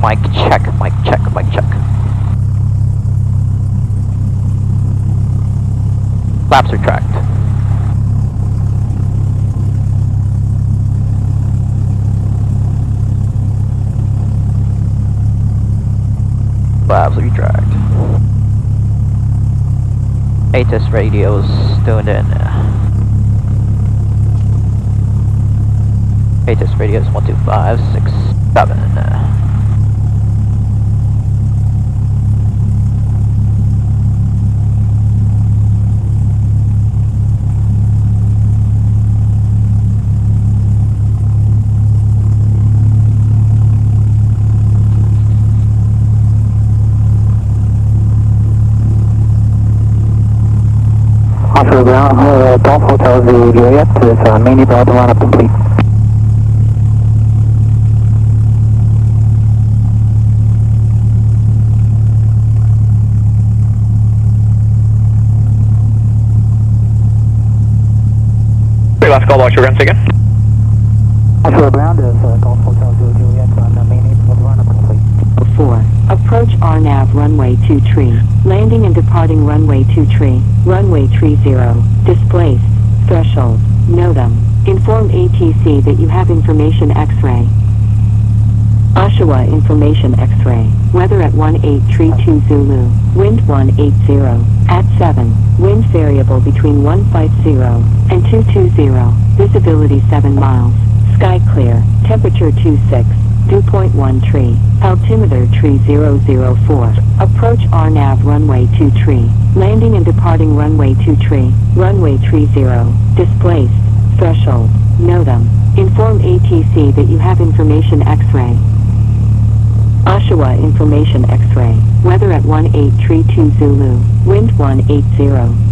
Mic check, mic check, mic check. Flaps retract. Flaps retract. ATIS radios tuned in. ATIS radios 12567. Oscar ground, Golf Hotel Juliet is mainly about to run up complete. Last call, watch your guns again. Oscar ground is Golf Hotel Juliet mainly about to run up complete. 4. Approach RNAV runway 23. Landing and departing runway 23. Runway 30. Displaced. Threshold. Know them. Inform ATC that you have information X-ray. Oshawa information X-ray. Weather at 1832 Zulu. Wind 180. At 7. Wind variable between 150 and 220. Visibility 7 miles. Sky clear. Temperature 26. Dew point 13. Altimeter 3004. Approach RNAV runway 23. Landing and departing runway 23. Runway 30. Displaced. Threshold. Know them. Inform ATC that you have information X-ray. Oshawa information X-ray. Weather at 1832 Zulu. Wind 180.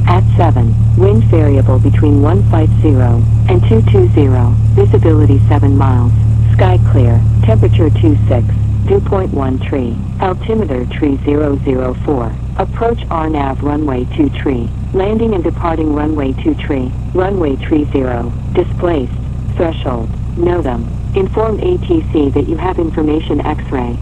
At 7. Wind variable between 150 and 220. Visibility 7 miles. Sky clear. Temperature 26. Dew point 13. Altimeter 3004. Approach RNAV runway 23. Landing and departing runway 23. Runway 30. Displaced. Threshold. Know them. Inform ATC that you have information X-ray.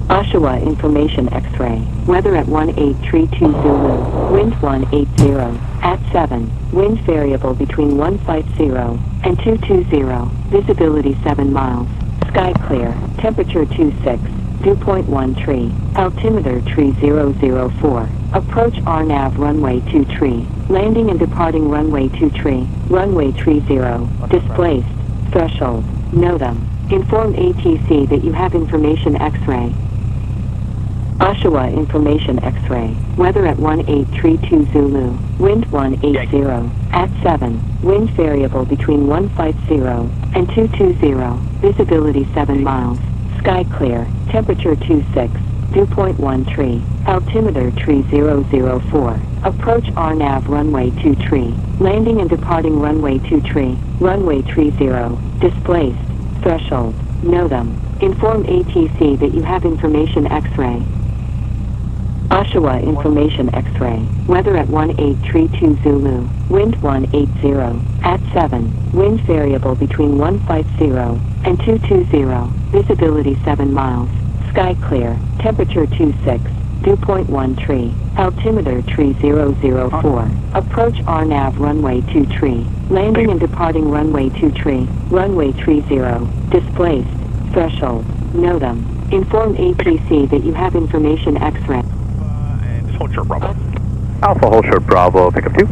Oshawa information X-ray. Weather at 1832 Zulu. Wind 180. At 7. Wind variable between 150 and 220. Visibility 7 miles. Sky clear. Temperature 26. Dew point 13. Altimeter 3004. Approach RNAV runway 23. Landing and departing runway 23. Runway 30. Displaced. Threshold. Know them. Inform ATC that you have information X-ray. Oshawa information X-ray. Weather at 1832 Zulu. Wind 180. At 7. Wind variable between 150 and 220. Visibility 7 miles. Sky clear. Temperature 26. Dew point 13. Altimeter 3004. Approach RNAV runway 23. Landing and departing runway 23. Runway 30. Displaced. Threshold. Know them. Inform ATC that you have information X-ray. Oshawa information X-ray. Weather at 1832 Zulu. Wind 180. At 7. Wind variable between 150 and 220. Visibility 7 miles. Sky clear. Temperature 26. Dew point 13. Altimeter 3004. Approach RNAV runway 23. Landing and departing runway 23. Runway 30. Displaced. Threshold. Know them. Inform ATC that you have information X-ray. Hold short Bravo. Alpha hold short Bravo, pickup 2.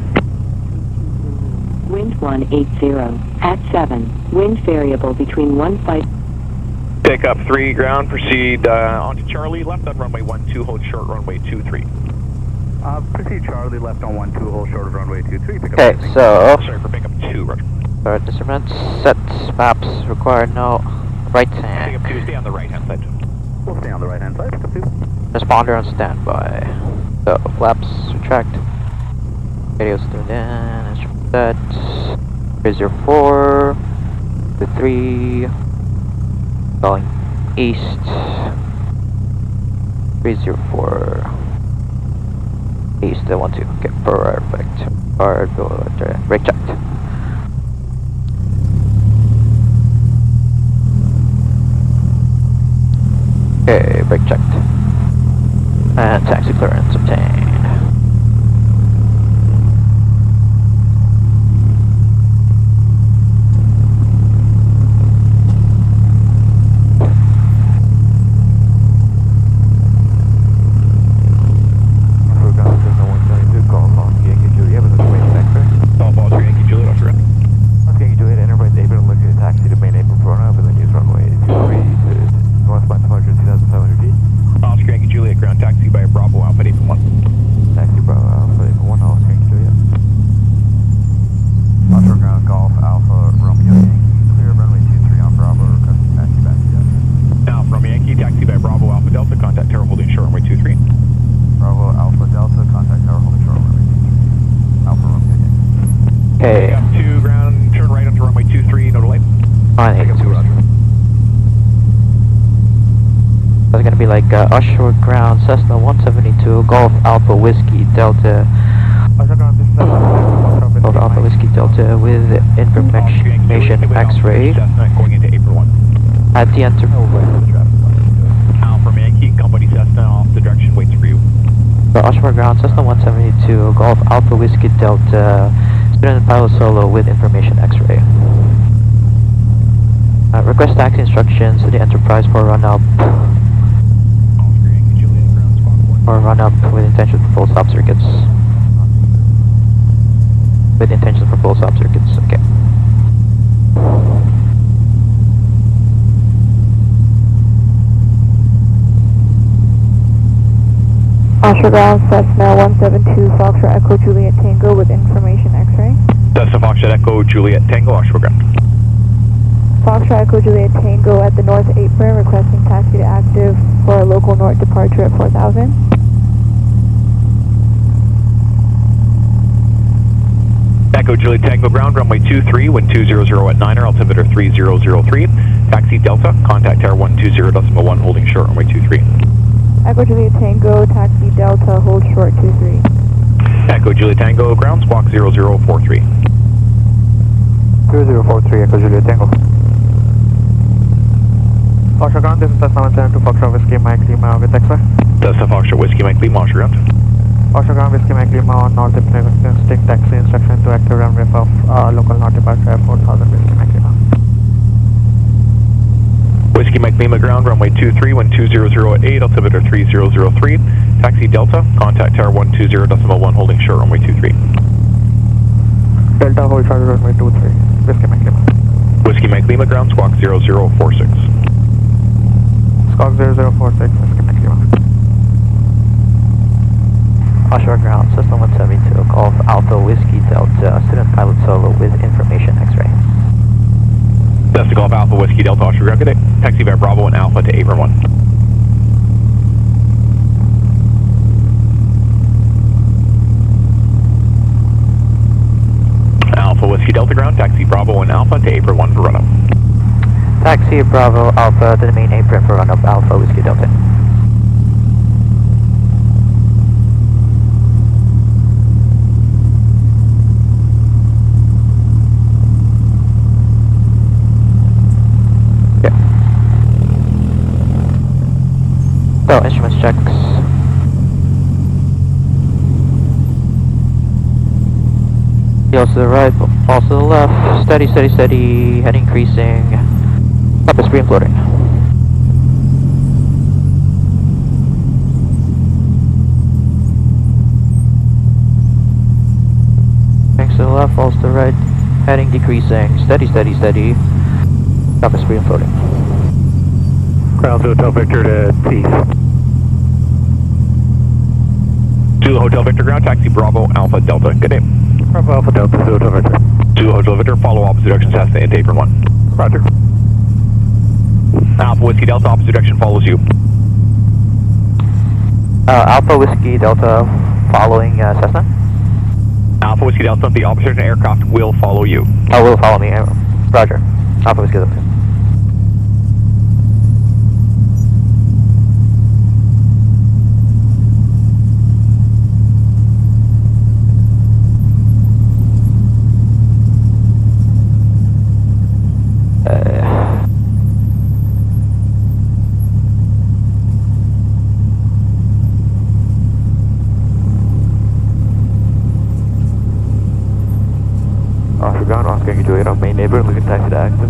Wind 180. At 7. Wind variable between 150. Takeoff 3 ground, proceed onto Charlie, left on runway 12, hold short runway 23. Proceed Charlie, left on 12, hold short of runway 23, pickup Okay, 2. so Sorry for pickup 2, roger. start instruments, set maps, require no right hand. Pickup 2, stay on the right hand side. We'll stay on the right hand side, pickup 2. Responder on standby. So flaps retract. Radios tuned in, instrument set. 304 to 3. Going east. 304. East, I want to get perfect. Hard, brake checked. Okay. Takeoff 2 ground, turn right onto runway 23, no delay. On 8. Takeoff 2, roger. That's gonna be like offshore ground, Cessna 172, Golf Alpha Whiskey Delta. Golf Alpha Whiskey Delta with information X-ray Cessna going into April 1. at the enter. Alpha Yankee, company Cessna off the direction waits for you. So offshore ground, Cessna 172, Golf Alpha Whiskey Delta, student pilot solo with information X-ray. Request taxi instructions to the Enterprise for run-up. Or run-up with intention for full stop circuits. With intention for full stop circuits, okay. Offshore ground, Cessna 172, Foxtrot Echo Juliet Tango with information X-ray. Cessna Foxtrot Echo Juliet Tango, offshore ground. Foxtrot Echo Juliet Tango at the north apron, requesting taxi to active for a local north departure at 4000. Echo Juliet Tango ground, runway 23, wind 200 at 9er, altimeter 3003. Taxi Delta, contact tower 120.1, holding short, runway 23. Echo Juliet Tango, taxi Delta, hold short 23. Echo Juliet Tango ground, squawk 0043. 0043, Echo Juliet Tango. Offshore ground, this is Cessna 172, Foxtrot Whiskey Mike Lima with X-ray. Cessna Foxtrot Whiskey Mike Lima, offshore ground. Offshore ground, Whiskey Mike Lima on north stick taxi instruction to active runway of local north departure at 4000 Whiskey Mike Lima. Whiskey Mike Lima ground, runway 23, wind 200 at 8, altimeter 3003. Taxi Delta, contact tower 120.1, holding short, runway 23. Delta hold short runway 23, Whiskey Mike Lima. Whiskey Mike Lima ground, squawk 0046. Squawk 0046, Whiskey Mike Lima. Offshore ground, Cessna 172, Golf Alpha Whiskey Delta, student pilot solo with information X-ray. Cessna Golf Alpha Whiskey Delta, offshore ground, good day. Taxi by Bravo and Alpha to Avon 1. Alpha Whiskey Delta ground, taxi Bravo and Alpha to Apron 1 for run-up. Taxi Bravo Alpha to the main apron for run-up Alpha Whiskey Delta. Okay. So, instruments checks. Heels to the right, falls to the left, steady, steady, steady, head increasing, compass free and floating. Banks to the left, falls to the right, heading decreasing, steady, steady, steady, compass free and floating. Ground to Hotel Victor to T. To Hotel Victor ground, taxi Bravo Alpha Delta, good day. Bravo Alpha Delta to Hotel Victor. To Hotel Victor, follow opposite direction Cessna into Apron 1. Roger. Alpha Whiskey Delta, opposite direction follows you. Alpha Whiskey Delta following Cessna. Alpha Whiskey Delta, the opposite direction aircraft will follow you. Oh, will follow me. Roger. Alpha Whiskey Delta. Offshore ground, Oscar Yankee Juliet on main neighbor, looking taxi to active.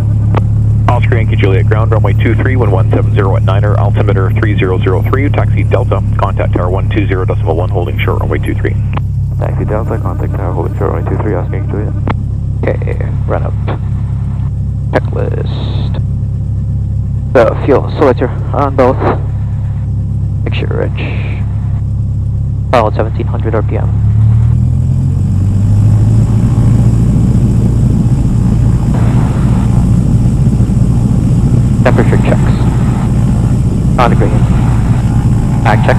Oscar Yankee Juliet ground, runway 23, wind 170 at 9er, altimeter 3003, taxi Delta, contact tower 120.1, holding short, runway 23. Taxi Delta, contact tower holding short runway 23, Oscar Yankee Juliet. Okay, run up. Checklist. The fuel selector on both. Mixture rich. Pilot 1700 RPM. Temperature checks. On the green. Back check.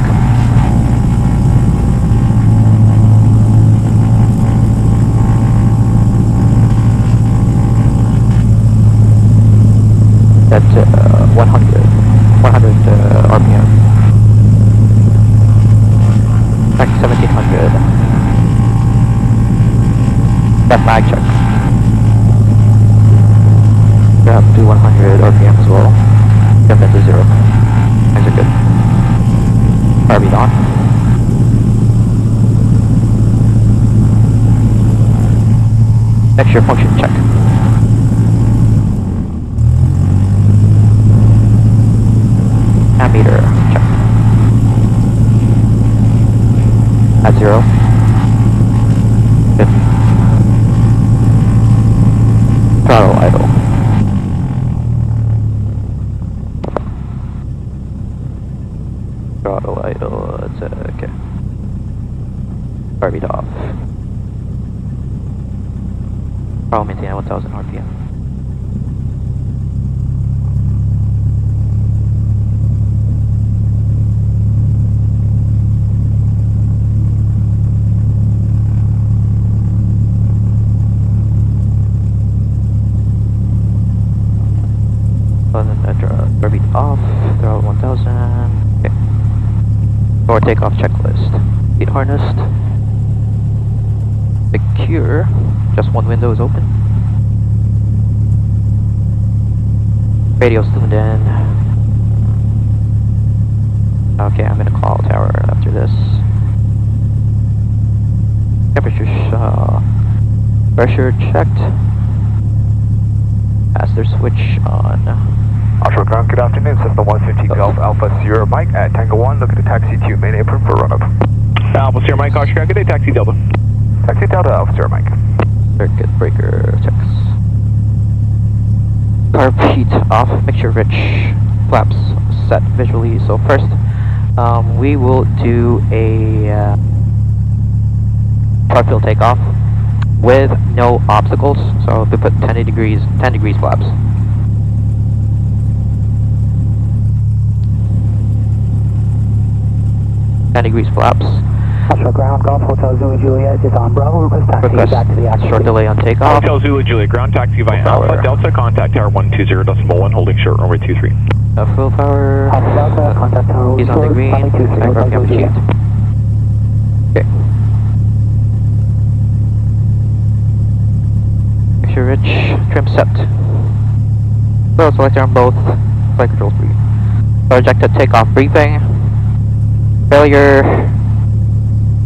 at 100 RPM. Back 1700. That flag check. Grab to 100 RPM as well. Jump into 0. Things are good. RB on. Extra function check. Ammeter check. At 0. Good. Throttle idle. Throttle idle, that's okay. RB off. Throttle maintain at 1000 RPM. RB off, throttle 1000. Okay. Or takeoff checklist. Speed harnessed. Secure. Just one window is open. Radio's tuned in. Okay, I'm gonna call tower after this. Temperature, pressure checked. Master switch on. Offshore ground, good afternoon. Cessna 150 Golf Alpha Sierra Mike at Tango 1, looking to taxi to main apron for run-up. Alpha Sierra Mike, Offshore ground, good day, taxi Delta. Taxi Delta, Alpha Sierra Mike. Circuit breaker checks. Carb heat off, make sure rich flaps set visually. So first, we will do a carb fill takeoff with no obstacles. So we put 10 degrees flaps. Flaps. Offshore ground, Golf Hotel Zulu Juliet is on Bravo. Request taxi back to the active. Short delay on takeoff. Hotel Zulu Juliet, ground taxi via Full Alpha power. Delta, contact tower 120.1, holding short runway 23. Full power. Alpha Delta, contact tower. He's on the green. Aircraft Zulu Juliet. achieved. Okay. Picture rich. Trim set. So selector on both. Flight control 3. Projected takeoff briefing. Failure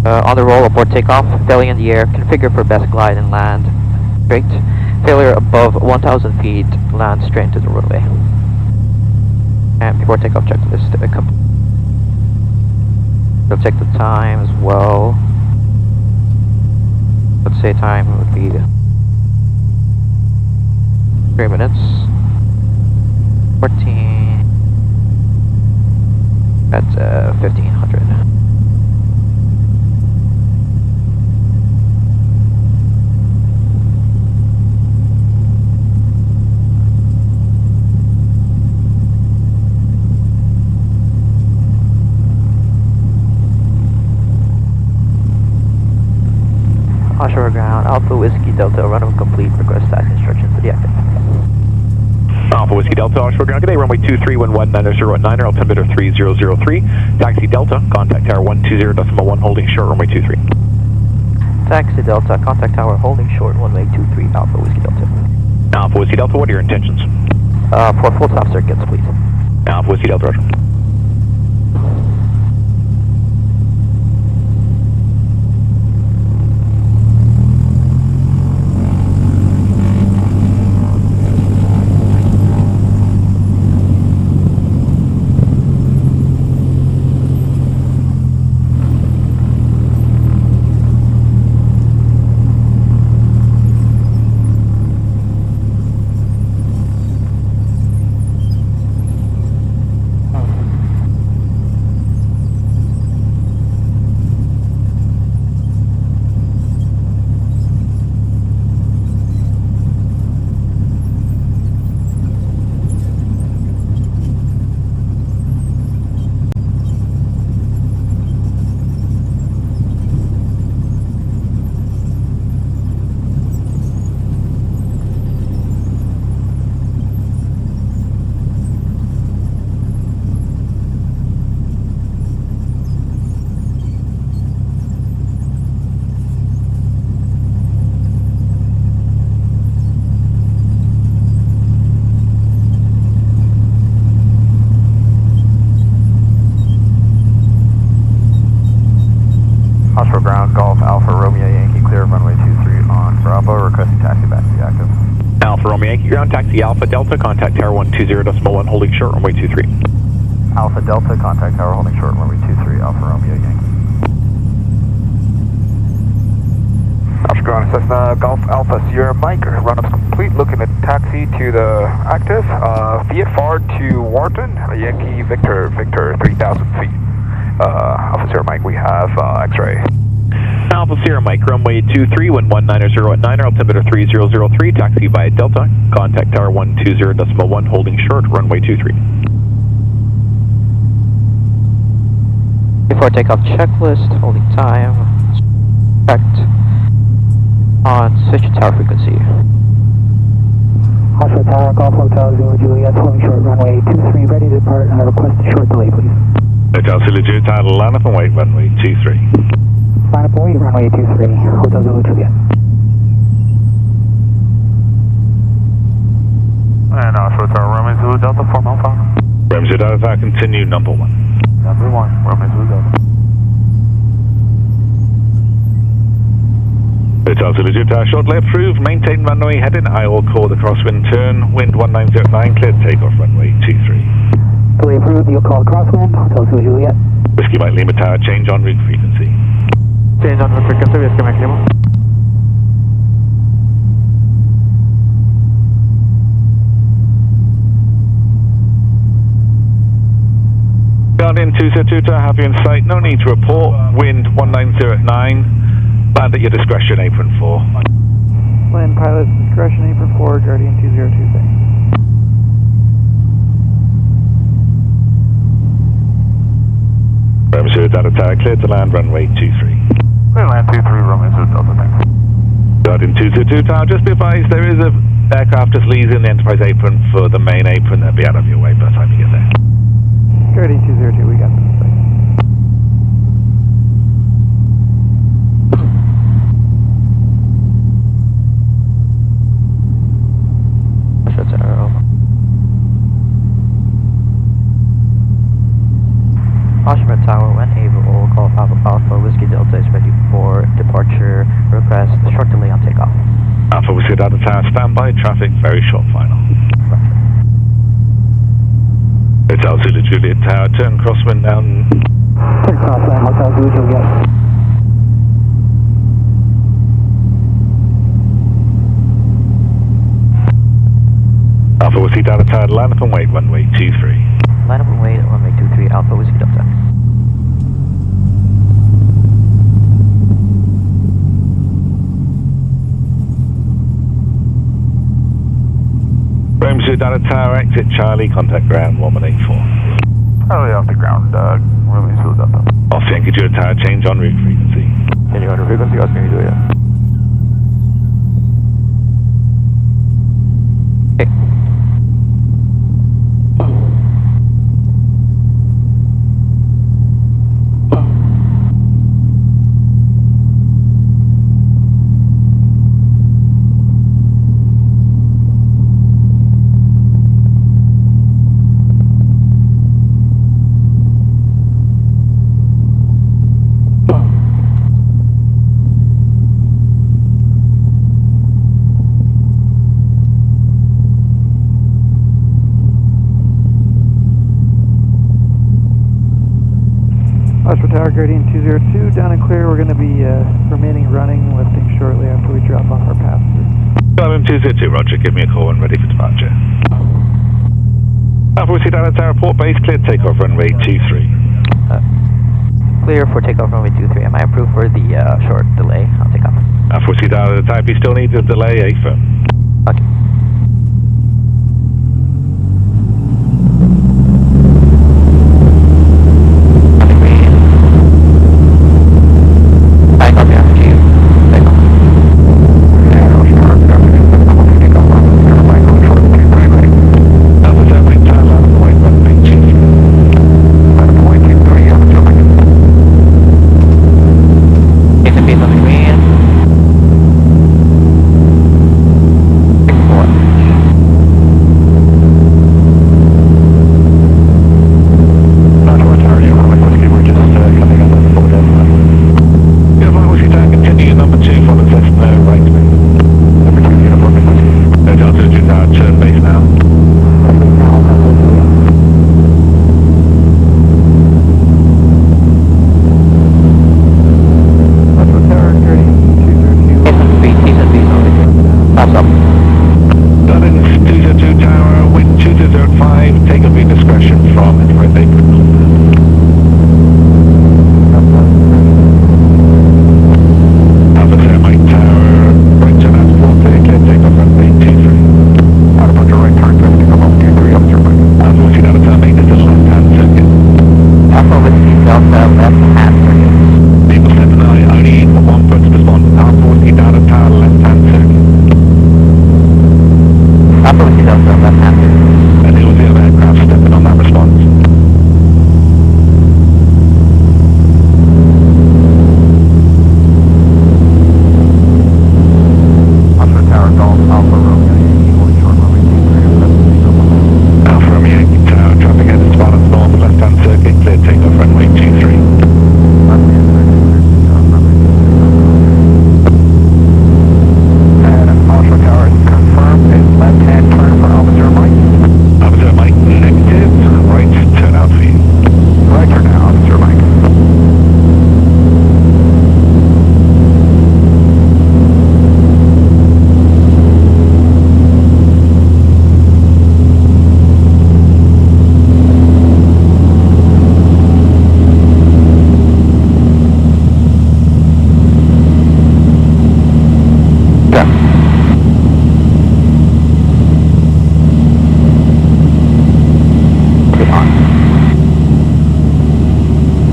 on the roll aboard takeoff. Failure in the air. Configure for best glide and land straight. Failure above 1,000 feet. Land straight into the roadway. And before takeoff checklist. We'll check the time as well. Let's say time would be 3 minutes. 14. That's 1500. Offshore ground, Alpha Whiskey Delta, run complete, request taxi instructions to the active. Alpha Whiskey Delta, offshore ground, good day, runway 23, wind 190.9, altimeter 3003. Taxi Delta, contact tower 120.1, holding short, runway 23. Taxi Delta, contact tower holding short, runway 23, Alpha Whiskey Delta. Alpha Whiskey Delta, what are your intentions? For full stop circuits, please. Alpha Whiskey Delta, roger. Yankee ground, taxi Alpha Delta, contact tower 120.1, holding short, runway 23. Alpha Delta, contact tower holding short, runway 23, Alpha Romeo Yankee. Oscar ground, Cessna Golf Alpha Sierra Mike, run-ups complete, looking at taxi to the active, VFR to Wharton, Yankee Victor, 3,000 feet. Alpha Sierra Mike, we have X-ray. Alpha Sierra Mike, runway 23, wind 190 at 9, altimeter 3003, taxi via Delta, contact tower 120.1, holding short, runway 23. Before takeoff checklist, holding time, checked on switch tower frequency. Oscar Tower, Golf Hotel, Zulu Juliet, holding short, runway 23, ready to depart, and I request a short delay, please. Hotel Zulu Juliet, line up and wait, runway 23. Line up and wait, runway 23, Hotel Zulu Juliet. And Oscar Tower, Romeo Zulu Delta, 4 mile final. Romeo Zulu Delta, continue number 1. Number 1, Romeo Zulu Delta. Hotel Zulu Juliet, shortly approved, maintain runway, heading IL, call the crosswind turn, wind 190.9, cleared takeoff, runway 23. Fully approved, you'll call crosswind, Hotel Zulu Juliet. Whiskey Mike Lima Tower, change on route frequency. Change on route frequency, Whiskey Mike Lima. Guardian 202 to have you in sight, no need to report, wind 190 at 9, land at your discretion, apron 4. Land pilot discretion, apron 4, Guardian 202, thanks. Romeo Zulu Delta Tower, cleared to land, runway 23. Clear land 23, Romeo Zulu Delta, thanks. Guardian 202 Tower, just be advised there is a aircraft just leaving the Enterprise apron for the main apron, that'll be out of your way by the time you get there. Guardian 202, we got this. Oscar Tower, when able, call Alpha Whiskey Delta is ready for departure. Request a short delay on takeoff. Alpha Whiskey Delta Tower, standby, traffic, very short final. Hotel Zulu Juliet Tower, turn crosswind down. Turn crosswind, Hotel Zulu Juliet. Alpha Whiskey Delta Tower, line up and wait, runway 23. Line up and wait, runway 23, Alpha Whiskey Delta. Romeo Zulu Delta Tower, exit Charlie, contact ground 1184. Charlie off the ground, Romeo Zulu Delta. Off Yankee Juliet Tower, change on route frequency. Change on route frequency, Oscar Yankee Juliet. Okay. Oscar Tower, Guardian 202, down and clear. We're going to be remaining running, lifting shortly after we drop off our passengers. Guardian 202, roger, give me a call when ready for departure. Alpha Whiskey Delta Tower, port base, cleared takeoff, runway 23. Clear for takeoff runway 23. Am I approved for the short delay on takeoff? Alpha Whiskey Delta Tower, if you still need a delay, affirm. Okay. left-hand circuit. People 7, I only need one person to respond. Alpha Whiskey Delta Tower, left-hand circuit. Alpha Whiskey Delta, left-hand circuit. And who was the other aircraft stepping on that response? Oscar Tower, Golf, Alpha Romeo, Yankee, holding short runway 23, Alpha Romeo Yankee Tower, traffic headed to balance north, left-hand circuit, clear takeoff runway 23. And Oscar Tower, confirm it's left-hand turn for Officer Mike. Officer Mike, negative, right, turn out for you. Right turn now, Officer Mike.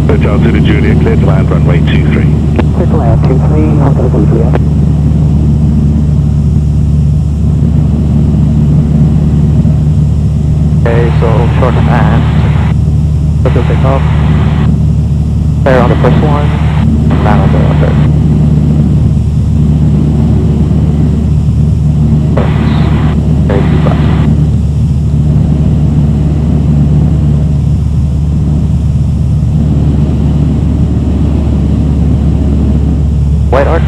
Hotel Zulu Juliet, clear to land runway 23. Clear to land, 23, Hotel Zulu Juliet. Okay, so short and let's go take off. Clear on the first one, land on the third. Very too fast. White arc.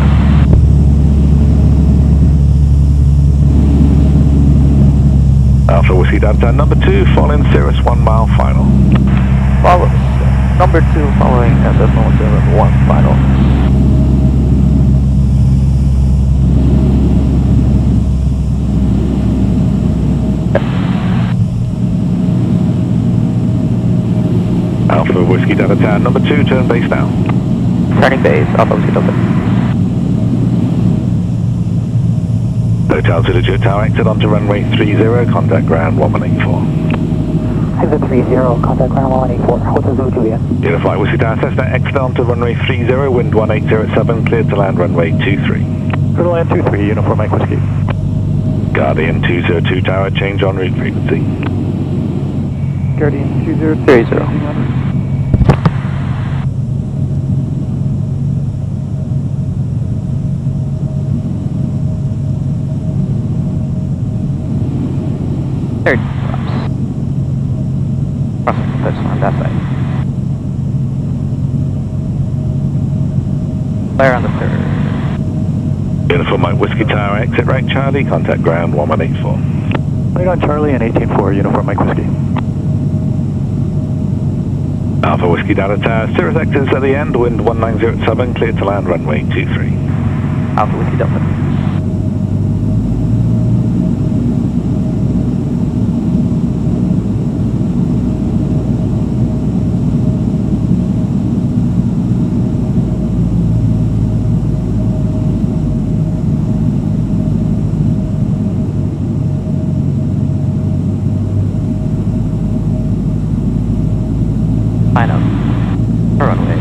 Alpha Whiskey Delta, number 2, fall in Cirrus 1 mile final. Follow number 2 following and the moment 1 final. Alpha Whiskey Delta, number 2, turn base now. Turning base, Alpha Whiskey Delta. Hotel Zulu Juliet Tower, exit onto runway 30, contact ground 1184. Exit 30, contact ground 1184, Hotel Zulu Juliet. Unified Whiskey Tower, Cessna, exit onto runway 30, wind 1807, cleared to land runway 23. Clear to land 23, Uniform Mike Whiskey. Guardian 202 Tower, change en route frequency. Guardian 2030. Third drops. Crossing the first one on that side. Flare on the third. Uniform Mike Whiskey Tower, exit right Charlie, contact ground 1184. Wait on Charlie and 184, Uniform Mike Whiskey. Alpha Whiskey Delta Tower, Cirrus exits at the end, wind 1907, cleared to land runway 23. Alpha Whiskey Delta. Final runway.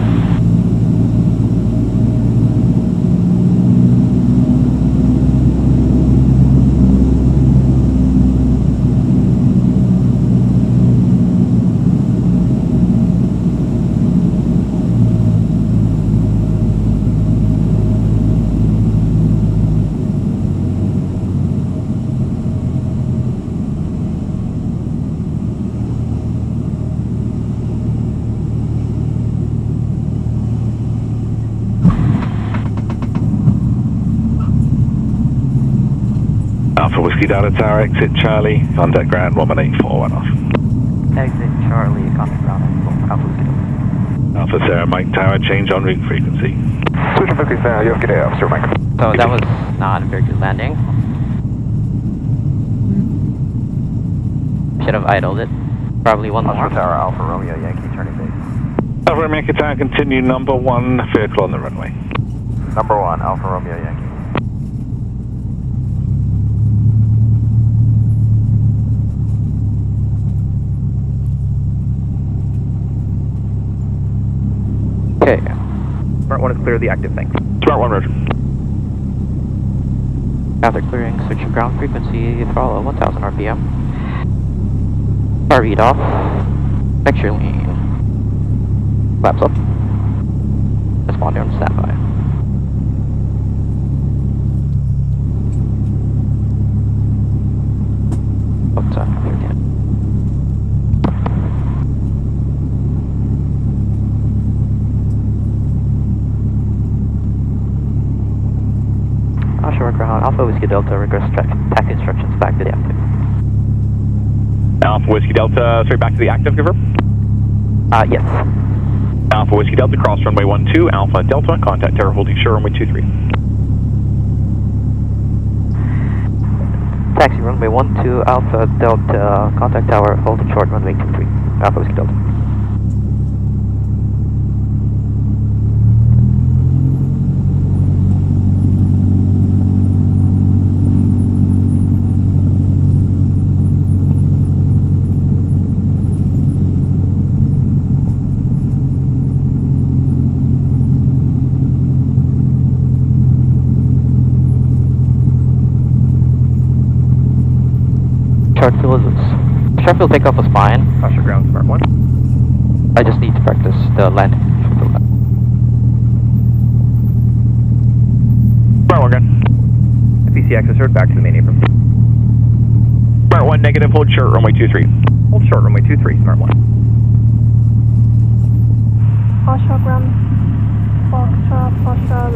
Alpha Whiskey Delta Tower, exit Charlie, contact ground 1184, one off. Exit Charlie, contact ground, Alpha Whiskey Delta. Alpha Sarah Mike Tower, change en route frequency. Switch to 50 now, you have a good day, Officer Mike. So that was not a very good landing. Should have idled it. Probably one more. Oscar Tower, Alpha Romeo, Yankee, turning base. Alpha Romeo Yankee Tower, continue number 1, vehicle on the runway. Number 1, Alpha Romeo, Yankee. 1 is clear of the active, thanks. Smart 1, roger. After clearing, switch to ground frequency, throttle 1000 RPM. Car read off. Vector lean. Flaps up. Responder on standby. Delta 13. Offshore ground, Alpha Whiskey Delta, regress taxi instructions back to the active. Alpha Whiskey Delta, straight back to the active, confirm? Yes. Alpha Whiskey Delta, cross runway 12, Alpha Delta, contact tower holding short runway 23. Taxi runway 12, Alpha Delta, contact tower holding short runway 23. Alpha Whiskey Delta. Short field takeoff was fine. Offshore ground, Smart 1. I just need to practice the landing. Smart 1, gun. FEC access heard, back to the main apron. Smart 1, negative, hold short, runway 23. Hold short, runway 23, Smart 1. Offshore ground, Foxtrot,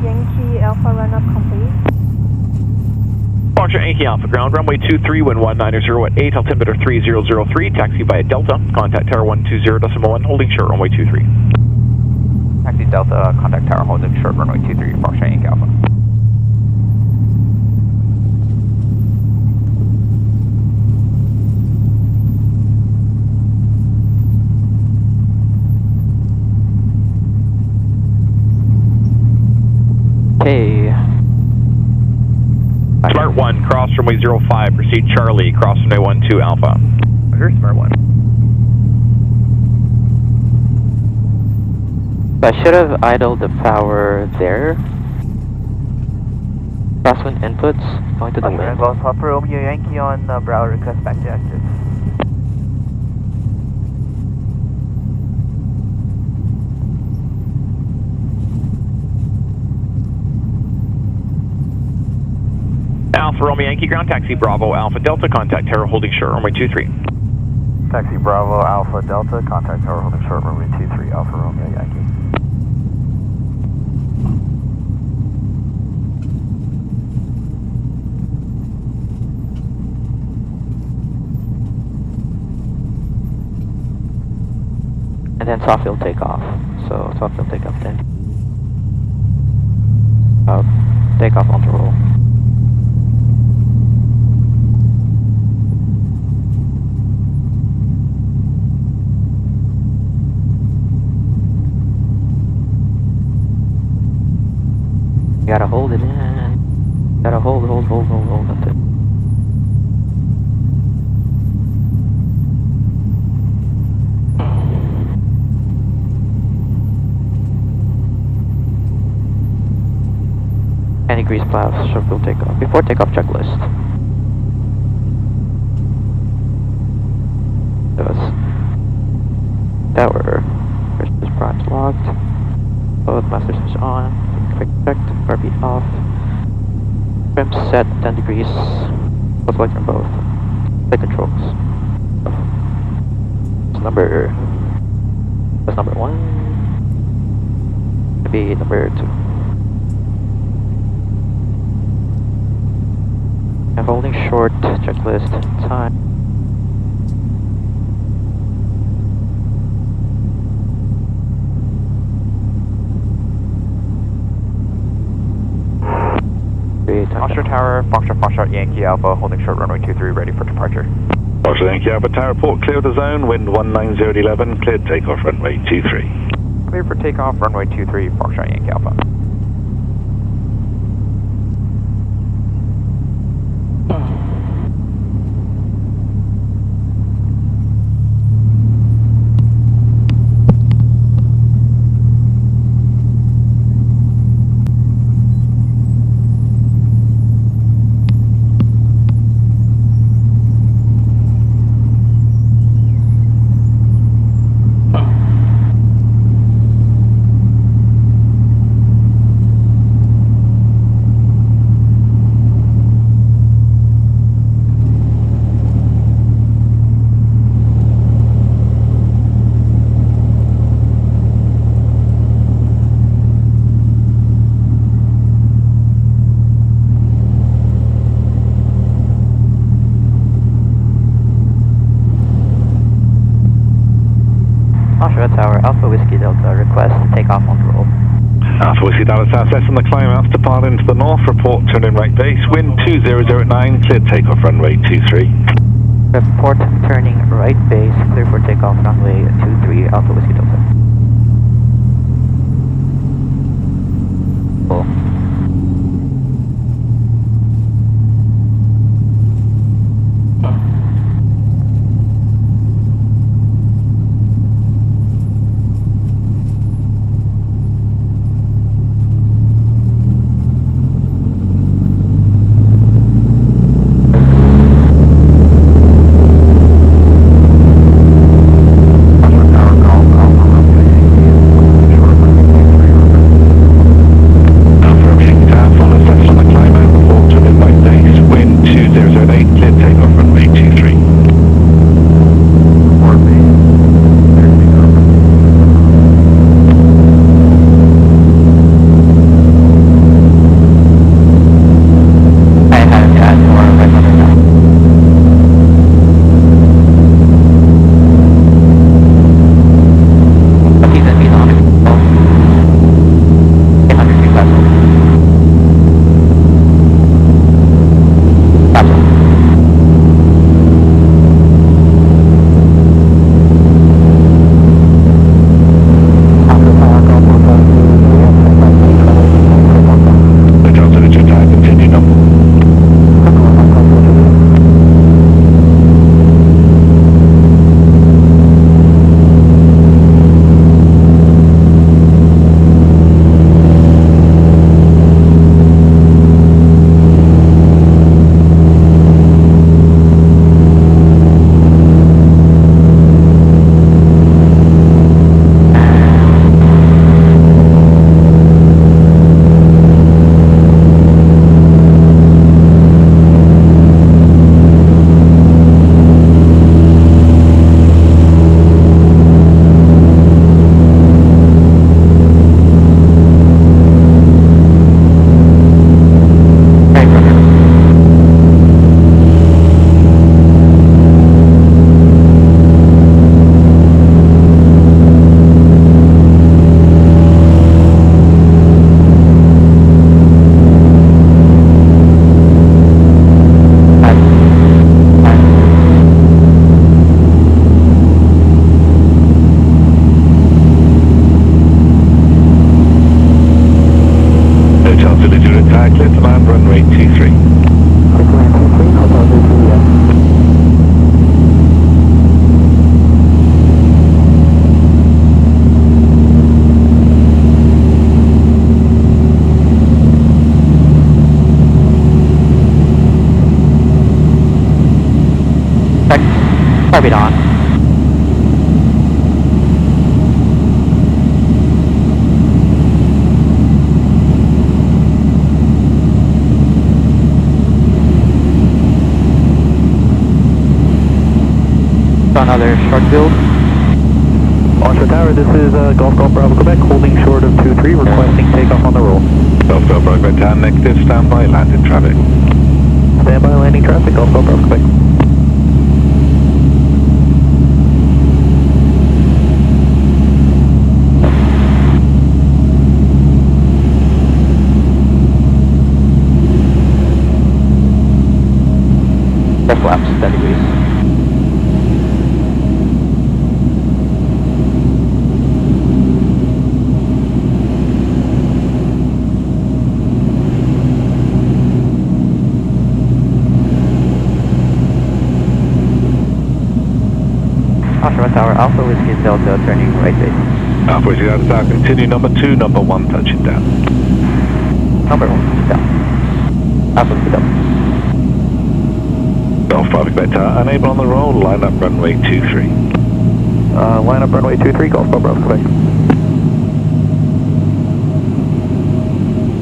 Yankee, Alpha run up complete. Foxtrot Yankee Alpha ground, runway 23, wind 190 at 8, altimeter 3003, taxi via Delta, contact tower 120.1, holding short, runway 23. Taxi Delta, contact tower holding short runway 23, Foxtrot Yankee Alpha. Okay. Smart 1, cross runway 05, proceed Charlie, cross runway 12, Alpha. Here's Smart 1. I should have idled the power there. Crosswind inputs, going to the wind. Papa Romeo Yankee on Broward, request back to active. Alpha Romeo Yankee ground, taxi Bravo, Alpha Delta, contact tower holding short, runway 23. Taxi Bravo, Alpha Delta, contact tower holding short runway 23, Alpha Romeo Yankee. And then soft field takeoff. So soft field takeoff then. Takeoff on the roll. You gotta hold it in. Gotta hold, that's it. Any grease plows, short field takeoff. Before takeoff checklist. Tower. First primes locked. Both master switch on. Quick check. Carbeat off. Trim set 10 degrees. Both lights on both. Light controls. That's number 1. Maybe number 2. And holding short, checklist, time. Offshore tower, Foxtrot Yankee Alpha, holding short runway 23, ready for departure. Foxtrot Yankee Alpha tower port, clear the zone, wind 190.11, cleared takeoff runway 23. Clear for takeoff, runway 23, Foxtrot Yankee Alpha. Oshawa Tower, Alpha Whiskey Delta, request takeoff on the roll. Alpha Whiskey Dallas Southwest on the climax, depart into the north, report turning right base, wind 2009, cleared takeoff runway 23. Report turning right base, clear for takeoff runway 23, Alpha Whiskey Delta. Cool. Orbit on. Another short build. Oshawa Tower, this is Golf Bravo Quebec, holding short of 23, requesting takeoff on the roll. Golf Bravo Quebec Tower, negative, standby, landing traffic. Standby landing traffic, Golf Bravo Quebec. Left flaps, 10 degrees. Oshawa Tower, Alpha Whiskey Delta, turning right base. Alpha Whiskey Delta Tower, continue number 2, number 1, touching down. Number 1, down. Alpha Whiskey Delta. Golf Bravo Quebec Tower, unable on the roll, line up runway 23. Line up runway 23, Golf Bravo Quebec.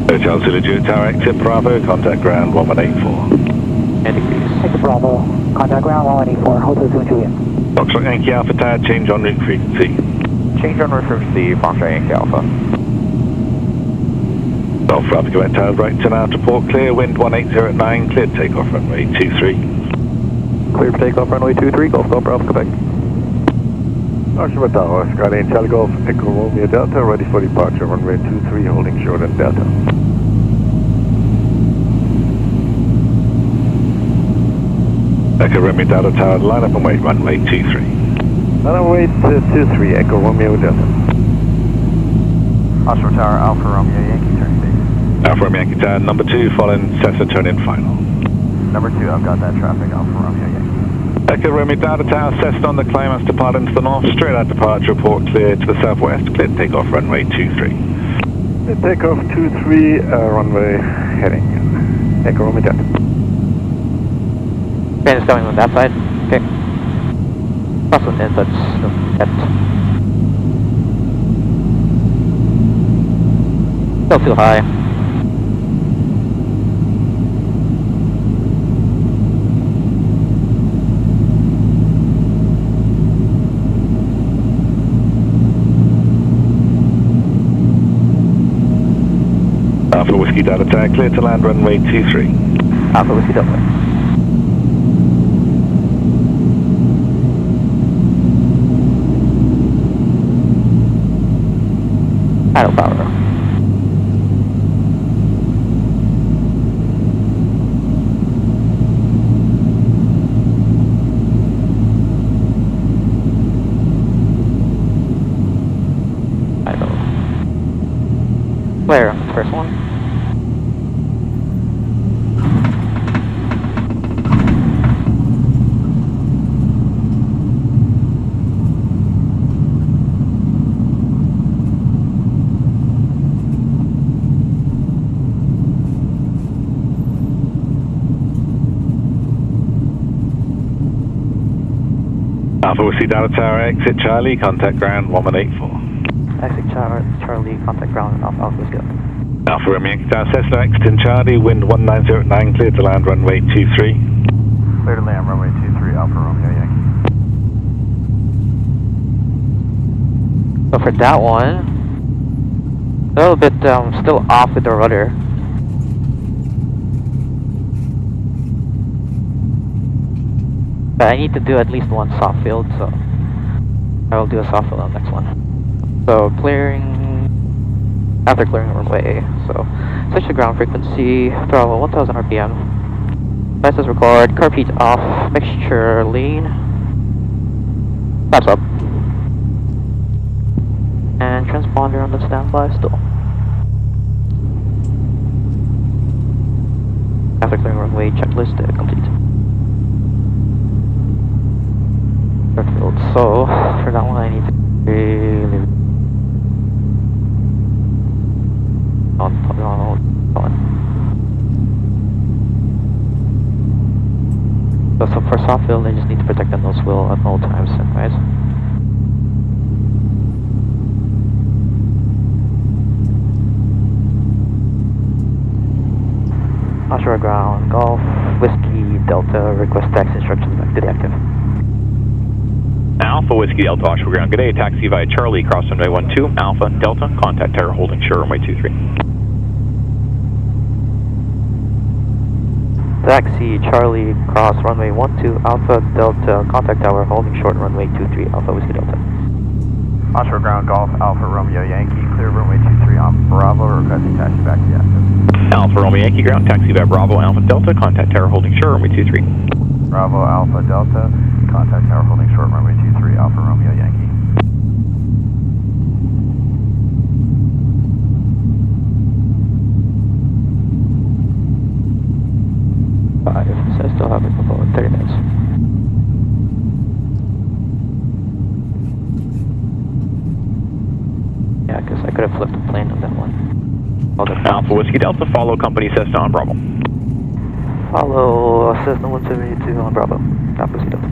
Hotel Zulu Juliet Tower, exit Bravo, contact ground 1184. 10 degrees. Exit Bravo, contact ground 1184, Hotel Zulu Juliet. Foxtrot Yankee Alpha Tower, change on route frequency. Change on route frequency, Foxtrot Yankee Alpha. Golf Bravo Quebec Tower, right to now to port clear, wind 180 at 9, cleared takeoff runway 23. Clear for takeoff runway 23, Golf Bravo Quebec. Oshawa Tower, Skyline Charlie Golf, Echo Romeo Delta, ready for departure, runway 23, holding short and Delta. Echo Romeo Delta Tower, line up and wait, runway 23. Line up and wait, 23, Echo Romeo Delta. Oshawa Tower, Alpha Romeo Yankee, turn base. Alpha Romeo Yankee Tower, number 2, following Cessna turn in final. Number 2, I've got that traffic, Alpha Romeo Yankee. Echo Romeo Delta Tower, Cessna on the climb as depart into the north, straight out departure report, clear to the southwest, clear to take off runway 23. Takeoff 23, runway heading. Echo Romeo Delta. Train is coming on that side. Okay. Cross on the inside. Still too high. Alpha Whiskey Delta Tower, clear to land runway 23. Alpha Whiskey Delta. Idle power. Idle. Flare on the first one. Alpha Whiskey Delta Tower, exit Charlie, contact ground 1184. Exit Charlie, contact ground, Alpha Whiskey Delta. Alpha Romeo Yankee Tower, Cessna exiting Charlie, wind 1909, clear to land runway 23. Clear to land, runway 23, Alpha Romeo Yankee. So for that one, a little bit still off with the rudder. But I need to do at least one soft field, so I will do a soft field on the next one. So after clearing runway, so switch to ground frequency, throttle 1000 RPM. License record, curve heat off, mixture lean, flaps up. And transponder on the standby still. After clearing runway, checklist complete. Airfield. So for that one, I need to really on. So for soft field, I just need to protect the nose wheel at all times, anyways. Oshawa ground, Golf, Whiskey, Delta, request taxi instructions back to the active. Alpha Whiskey Delta, Oshawa ground. Good day, taxi via Charlie, cross runway 12, Alpha Delta, contact tower holding short runway 23. Taxi Charlie, cross runway 12, Alpha Delta, contact tower holding short runway 23, Alpha Whiskey Delta. Oshawa ground, Golf, Alpha Romeo Yankee, clear runway 23 on Bravo, requesting taxi back to the active. Alpha Romeo Yankee ground, taxi via Bravo, Alpha Delta, contact tower holding short runway 23. Bravo, Alpha Delta, contact tower holding short runway 23, Alpha Romeo Yankee. So I still have it for about 30 minutes. Yeah, because I could have flipped the plane on that one. Alpha Whiskey Delta, follow company Cessna on Bravo. Follow Cessna 172 on Bravo. Alpha Whiskey Delta.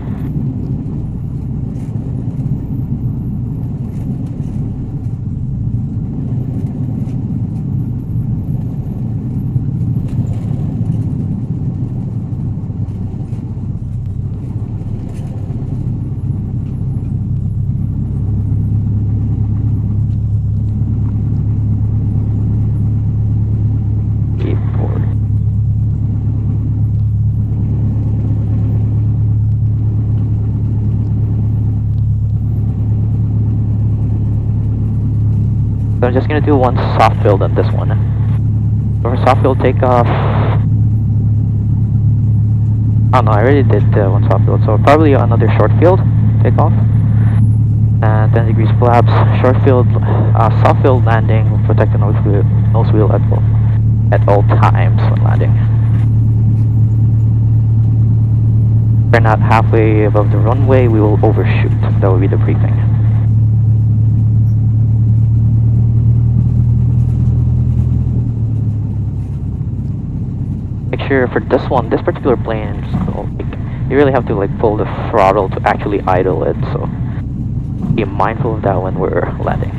So I'm just gonna do one soft field on this one. For soft field takeoff. Oh no, I already did one soft field, so probably another short field takeoff. And 10 degrees flaps, short field, soft field landing, protect the nose wheel at all times when landing. If we're not halfway above the runway, we will overshoot. That will be the briefing. Make sure for this one, this particular plane, you really have to like pull the throttle to actually idle it, so be mindful of that when we're landing.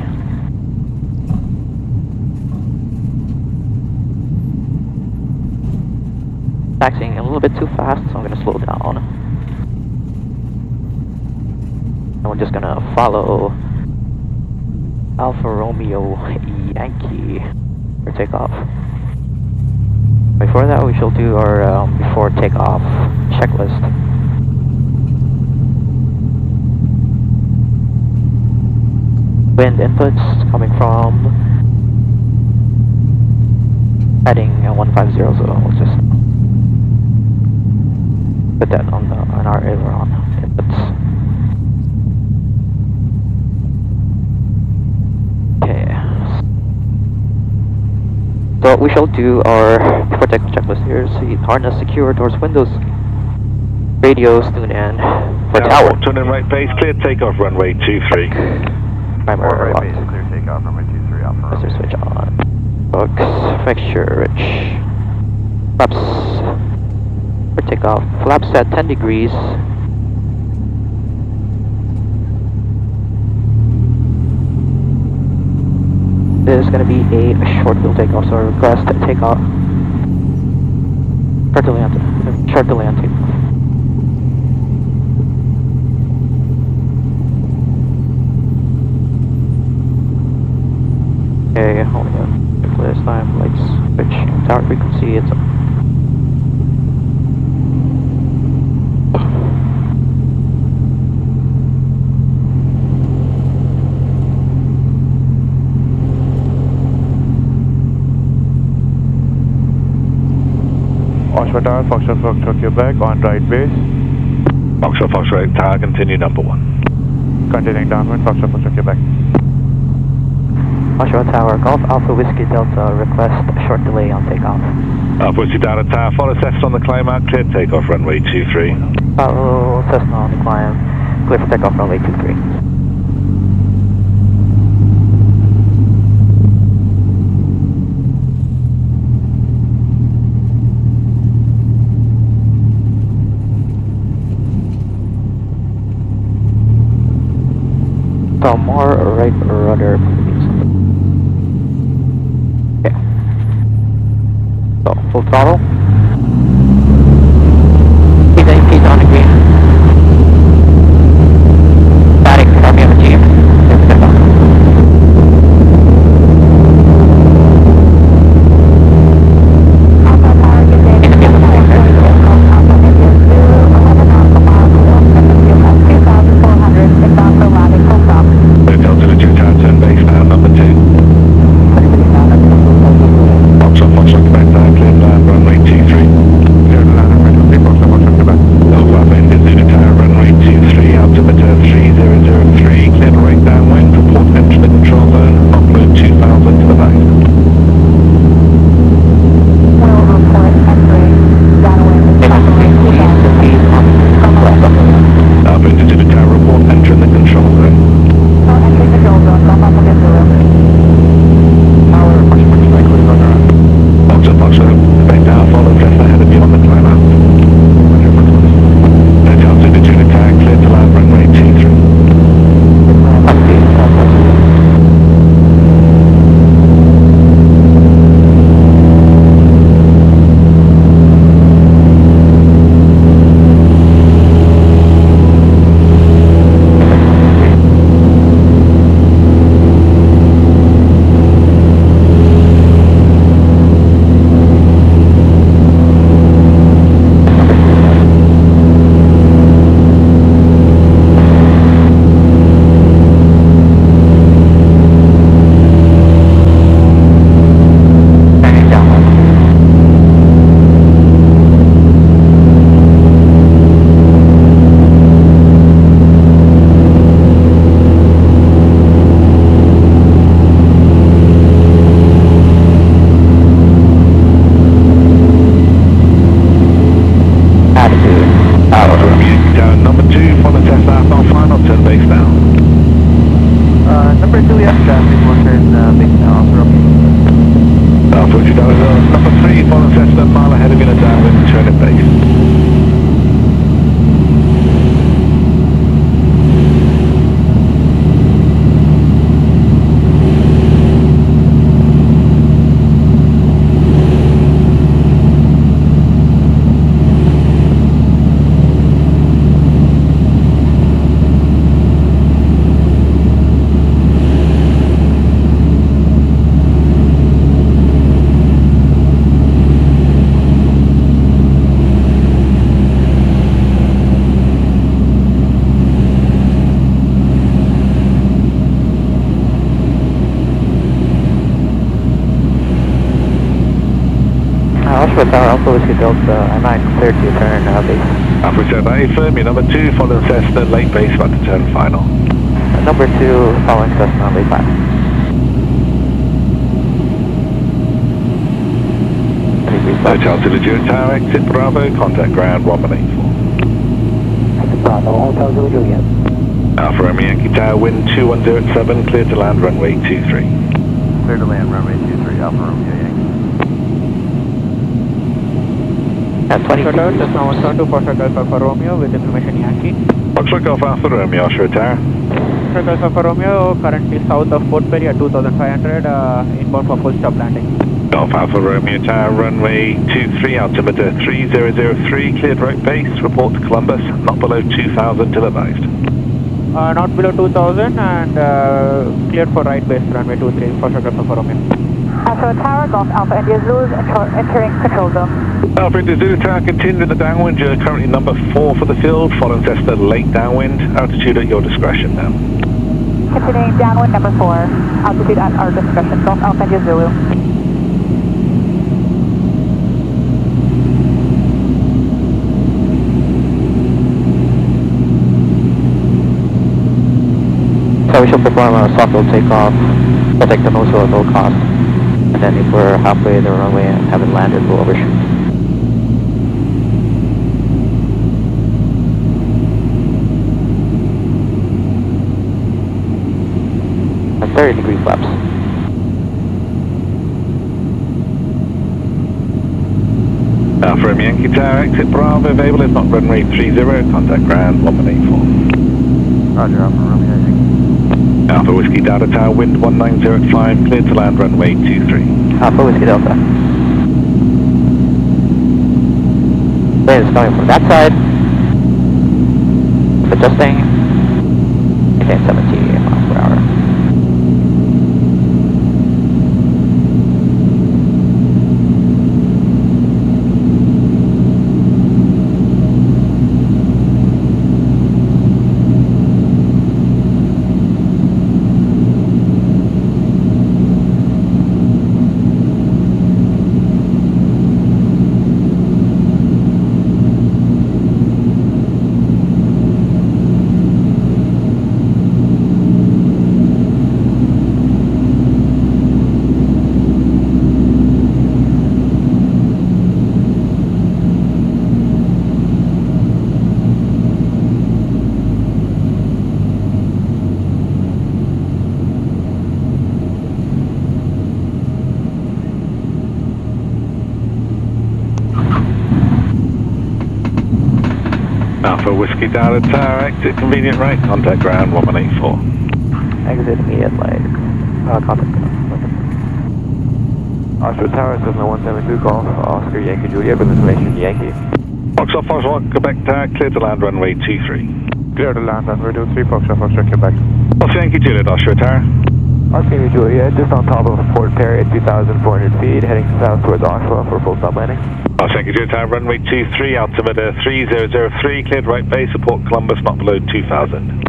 Taxiing a little bit too fast, so I'm going to slow down. And we're just going to follow Alfa Romeo Yankee for takeoff. Before that, we shall do our before takeoff checklist. Wind inputs coming from heading 150, so we'll just put that on our aileron inputs. Okay. So we shall do our before takeoff checklist here. Seat harness secure, doors, windows, radios, tune in for tower. Tune in right base, clear takeoff runway 23. Primary Right locked. base, clear takeoff, runway 23 Alpha Romeo. Master switch on. Books, fixture, rich. Flaps for takeoff. Flaps at 10 degrees. This is going to be a short field takeoff, so I request takeoff. Short delay on takeoff. Okay, holding up for this time, lights, switch, tower frequency, it's up. Oscar Tower, Foxtrot Quebec on right base. Foxtrot Tower, continue number 1. Continuing downwind, Foxtrot Quebec. Oshawa Tower, Golf Alpha Whiskey Delta, request short delay on takeoff. Alpha Whiskey Delta Tower, follow Cessna on the climb out, clear takeoff runway 23. Follow Cessna on the climb, clear for takeoff runway 23. So more right rudder, please. Okay. So full throttle. Keep on the green. Static, copy on the team. Delta to 2 Tower, turn base now, number 2. Foxtrot Quebec Tower, clear land, runway 2. Alpha 2, yes, traffic was in big Alpha Romeo. Alpha Whiskey Delta, number 3, following Cessna, mile ahead of you in a downwind, turn at base. Alpha Tower, Alpha Whiskey Delta, I'm not cleared to turn base. Alpha Whiskey Delta, firm, your number 2, following Cessna, late base, about to turn final. Number 2, following Cessna, late 5. Hotel to the Juliet Tower, exit Bravo, contact ground 1184. Bravo, Hotel to the Juliet. Alpha Romeo Yankee Tower, wind 2107, clear to land runway 23. Clear to land runway 23, Alpha Romeo Yankee. At 20. Foxtrot, Cessna 172, Foxtrot Golf Alpha Romeo with information Yankee. Foxtrot Golf Alpha Romeo, Oshawa Tower. Foxtrot Golf Alpha Romeo, currently south of Port Perry at 2500, inbound for full stop landing. Golf Alpha Romeo Tower, runway 23, altimeter 3003, cleared right base, report to Columbus, not below 2000 till advised. Not below 2000 and cleared for right base, runway 23, Foxtrot Golf Alpha Romeo. Alpha Tower, Golf Alpha India Zulu entering control zone. Alpha India Zulu Tower, continue in the downwind, you're currently number 4 for the field, following Cessna, late downwind, altitude at your discretion now. Continuing downwind number 4, altitude at our discretion, Golf Alpha India Zulu. So we shall perform a soft roll takeoff, protect the nose at all costs, and then if we're halfway the runway and haven't landed, we'll overshoot. And 30-degree flaps. Alpha Romeo Yankee Tower, exit Bravo, available if not runway 30, contact ground 1184. Roger, Alpha Romeo Yankee. Alpha Whiskey Delta Tower, wind 1905, cleared to land runway 23. Alpha Whiskey Delta. Wind is coming from that side. Adjusting. Okay, 70 miles per hour. Alpha Whiskey Delta Tower, exit convenient right, contact ground 1184. Exit immediate light. Contact. Oscar Tower, Cessna 172, Golf, Oscar Yankee Juliet, with information Yankee. Foxtrot Foxtrot, Quebec Tower, clear to land runway 23. Clear to land runway 23, Foxtrot Quebec. Oscar Yankee Juliet, Oshawa Tower. Oscar Yankee Juliet, just on top of Port Perry at 2,400 feet, heading south towards Oshawa for full stop landing. Oscar Yankee Juliet Tower, runway 23, altimeter 3003, cleared right base, support Columbus, not below 2000.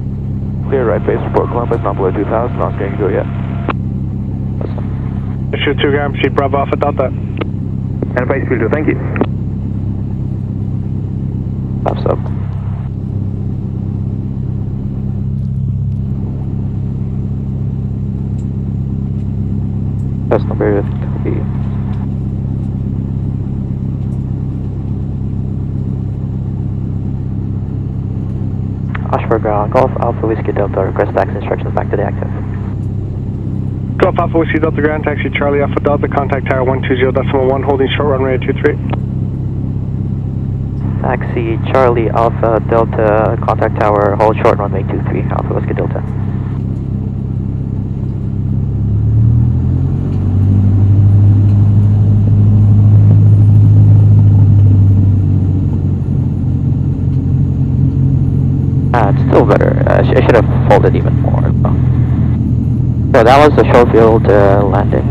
Clear right base, report Columbus, not below 2,000, Oscar Yankee Juliet. Issue 2 gram, Sheep Bravo Alpha Delta. And base field, thank you. Flaps up. That's number 3. Oscar Golf Alpha Whiskey Delta, request taxi instructions back to the active. Golf Alpha Whiskey Delta Ground, taxi Charlie Alpha Delta, contact tower 120.1, holding short runway 23. Taxi Charlie Alpha Delta, contact tower, hold short runway 23, Alpha Whiskey Delta. It's still better. I should have folded even more. So that was the Schofield landing.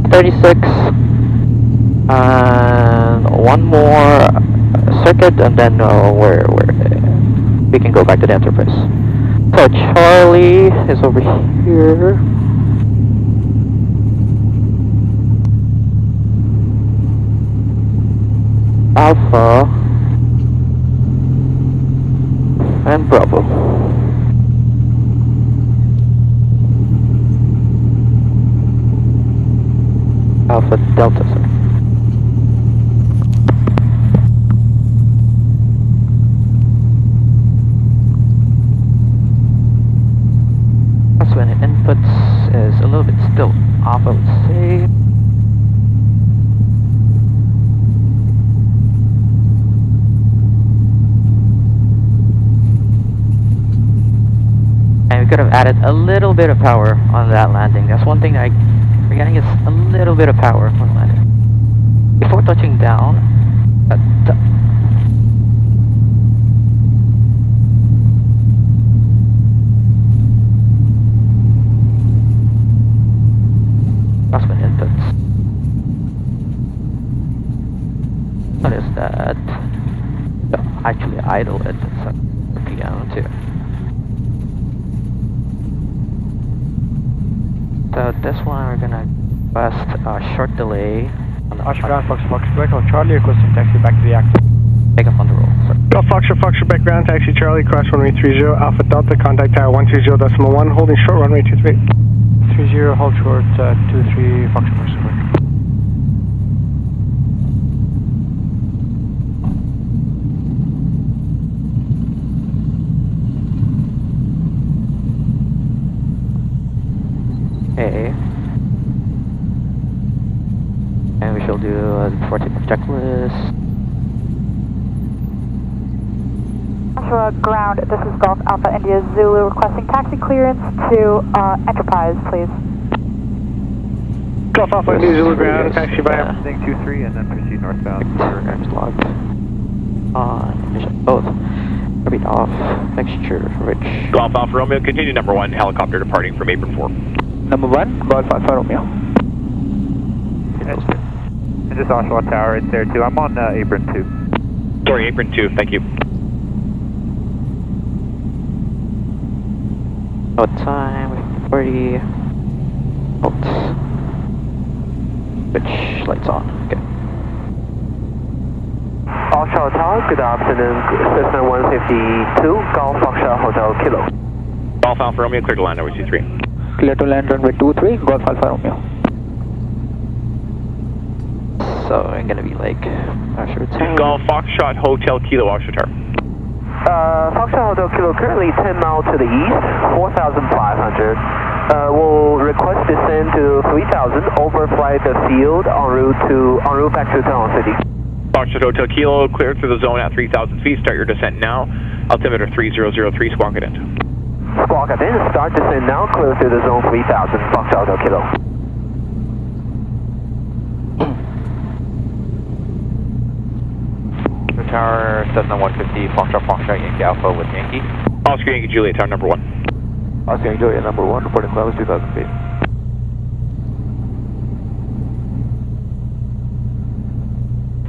36, and one more circuit, and then we can go back to the Enterprise. So Charlie is over here. Alpha and Bravo. Alpha Delta, sir. That's when it inputs is a little bit still off, I would say. And we could have added a little bit of power on that landing. That's one thing that I'm forgetting, is a little bit of power on landing. Before touching down, that's when inputs. What is that? No, actually idle it. It's a PM too. So this one we're gonna request a short delay on the Ground, Fox Echo Charlie, requesting taxi back to the active. Take off on the roll, sir. Golf Foxtrot background, taxi Charlie, cross runway 30, Alpha Delta, contact tower 120.1, holding short runway 23. 30, hold short, 23, Fox Echo. Okay. And we shall do the 14 checklist. Ground, this is Golf Alpha India Zulu requesting taxi clearance to Enterprise, please. Golf Alpha India Zulu ground, taxi by Link 23 and then proceed northbound. Programs logged. On mission both. Repeat off. Mixture rich. Golf Alpha Romeo, continue number 1, helicopter departing from apron 4. Number 1, Golf Alpha Romeo. And this Oshawa Tower, it's there too. I'm on apron 2. Sorry, apron 2, thank you. What time? 40. Halt. Switch lights on. Okay. Oshawa Tower, good afternoon. Cessna 152, Golf Foxtrot Hotel Kilo. Golf Alpha Romeo, clear to land over 23. Clear to land runway 23, Golf Alpha Romeo. So I'm gonna be like Oshawa Tower. Golf Foxtrot Hotel Kilo, Oshawa Tower. Foxtrot Hotel Kilo, currently 10 miles to the east, 4,500. We'll request descend to 3,000, overfly the field en route back to Town City. Foxtrot Hotel Kilo, clear through the zone at 3,000 feet. Start your descent now. Altimeter 3003, squawk it in. Squawk it in, start descent now, clear through the zone 3,000, Foxtrot Hotel Kilo. Tower, Cessna 150, Foxtrot Yankee Alpha with Yankee. Oscar Yankee Juliet, tower number 1. Oscar Yankee Juliet number 1, reporting Columbus 2,000 feet.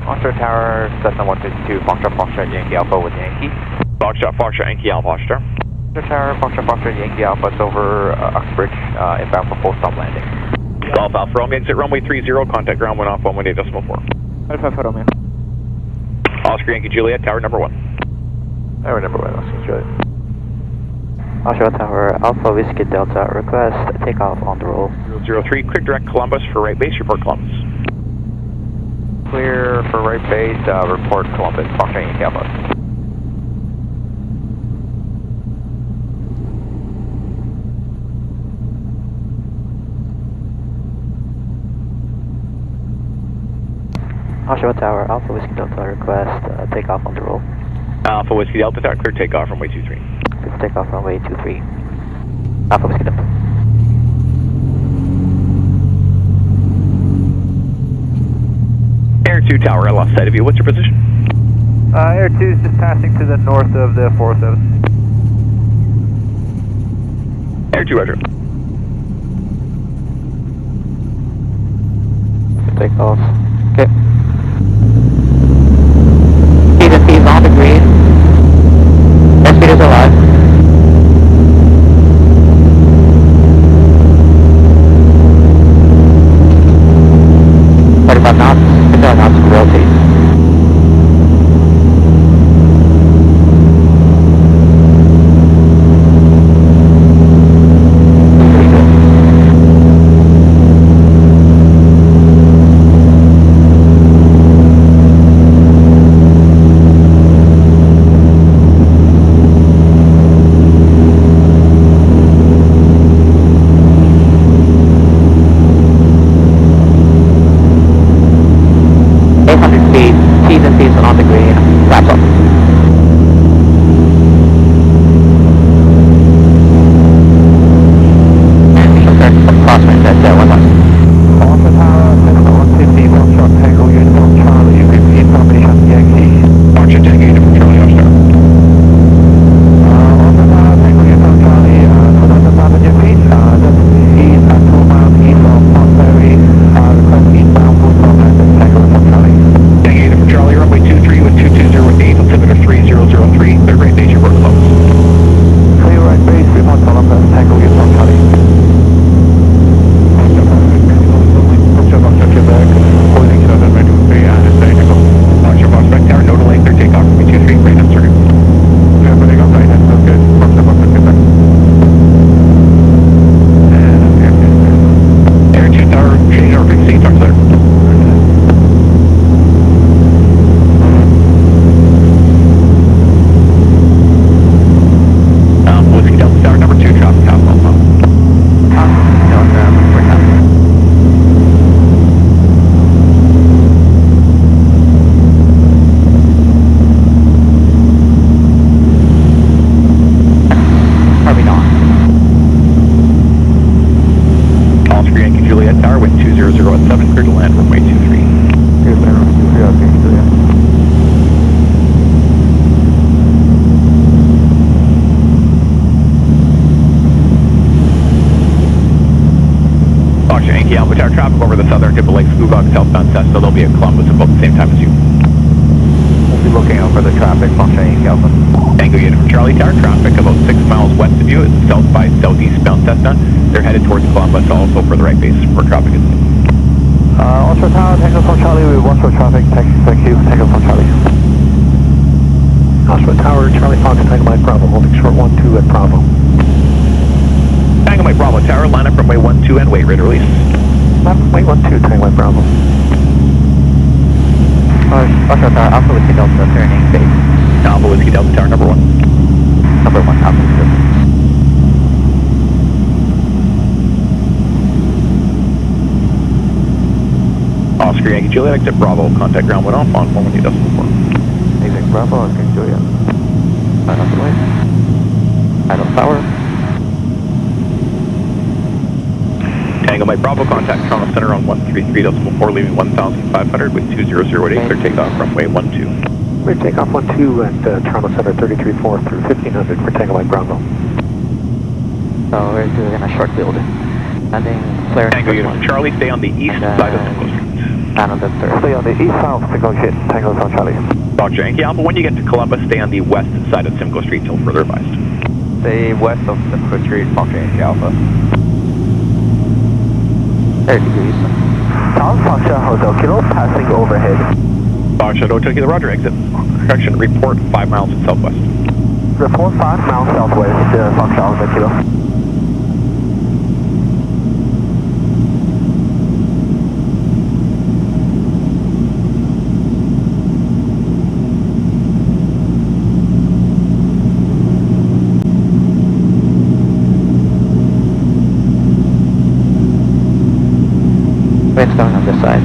Foxtrot Tower, Cessna 152, Foxtrot Yankee Alpha with Yankee. Foxtrot Yankee Alpha, Oscar. Tower, Foxtrot Yankee Alpha, it's over Uxbridge, inbound for full stop landing. Golf Alpha Romeo, exit runway 30, contact ground 1 off 118.4. Alpha Alpha Romeo. Oscar Yankee Juliet, tower number 1. Tower number 1, Oscar Juliet. Oshawa Tower, Alpha Whiskey Delta, request takeoff on the roll. 003, clear direct Columbus for right base, report Columbus. Clear for right base, report Columbus, Foxtrot Yankee Alpha. Oshawa Tower, Alpha Whiskey Delta, request takeoff on the roll. Alpha Whiskey Delta Tower, clear takeoff runway 23. Clear takeoff runway 23. Alpha Whiskey Delta. Air 2 Tower, I lost sight of you. What's your position? Air 2 is just passing to the north of the 407. Air 2, roger. Takeoff. Okay. Speed is on the green. Airspeed is alive. But if I'm not, rotate. On the green, wraps up. And filter crosswind at 1 left. Alpha Tower, 150, one shot, Tango, uniform Charlie, repeat information, Yankee. Archer, Tango, uniform Charlie, Oscar. Alpha Tower, Tango, uniform Charlie, 2,500 feet, just east at 2 miles east of Montberry, request eastbound full stop at Tango, uniform Charlie. Tango, uniform Charlie, runway 23 with 2208, altimeter 3003, clear right base, report close. Clear right base, report Columbus, Tango, uniform Charlie. Holding 7, ready to 3, and it's ready to go. Archer, Prospect Tower, no delay, clear takeoff, runway 23, right hand circuit. Yeah, putting up right hand, that's good. Air 2 Tower, change over frequency, talk clear. Whiskey Delta Tower, number 2, traffic house, Alpha. Harvey Dawn. Oscar Yankee Juliet Tower, wind 20017, clear to land, runway 23. Clear to land, runway 23, Oscar Yankee Alpha Tower, traffic over the southern tip of Lake Scugog, southbound Cessna, they'll be at Columbus about the same time as you. We'll be looking out for the traffic, function Yankee Alpha. Tango Uniform Charlie Tower, traffic about 6 miles west of you is south by southeast bound Cessna. They're headed towards Columbus, also for the right base where traffic is. Oshawa Tower, Tango from Charlie, we watch for traffic, thank you, Tango from Charlie. Oshawa Tower, Charlie Fox, Tango Mike Bravo, holding short 1-2 at Bravo. Tango Mike Bravo Tower, line up runway 12 and wait ready release. Wait 1-2, Tango Mike Bravo. Oshawa Tower, Alpha Whiskey Delta, turning base. Alpha Whiskey Delta Tower, number 1. Number 1, Alpha Whiskey Delta. Oscar Yankee Juliet, exit Bravo, contact ground went off on 412.4. Exit Bravo, Oscar Juliet. Right on the way. Idle Tower. Tango Mike Bravo, contact Toronto Center on 133.4, leaving 1,500 with 20008, clear takeoff, runway 12. Clear takeoff 1-2 at Toronto Center 33.4 through 1500 for Tango Mike Bravo. So we're doing a short build. Landing, clearing. Tango Uniform Charlie, stay on the east side of Simcoe Street. And on the third. Stay on the east south, negotiate, Tango from Charlie. Roger, Yankee Alpha, when you get to Columbus, stay on the west side of Simcoe Street till further advised. Stay west of Simcoe Street, function Yankee Alpha. 30 degrees. South Foxtrot Hotel Kilo, passing overhead. Foxtrot Hotel Kilo, roger, exit. Correction, report 5 miles southwest. Report 5 miles southwest, Foxtrot Hotel Kilo. Wind's coming on this side.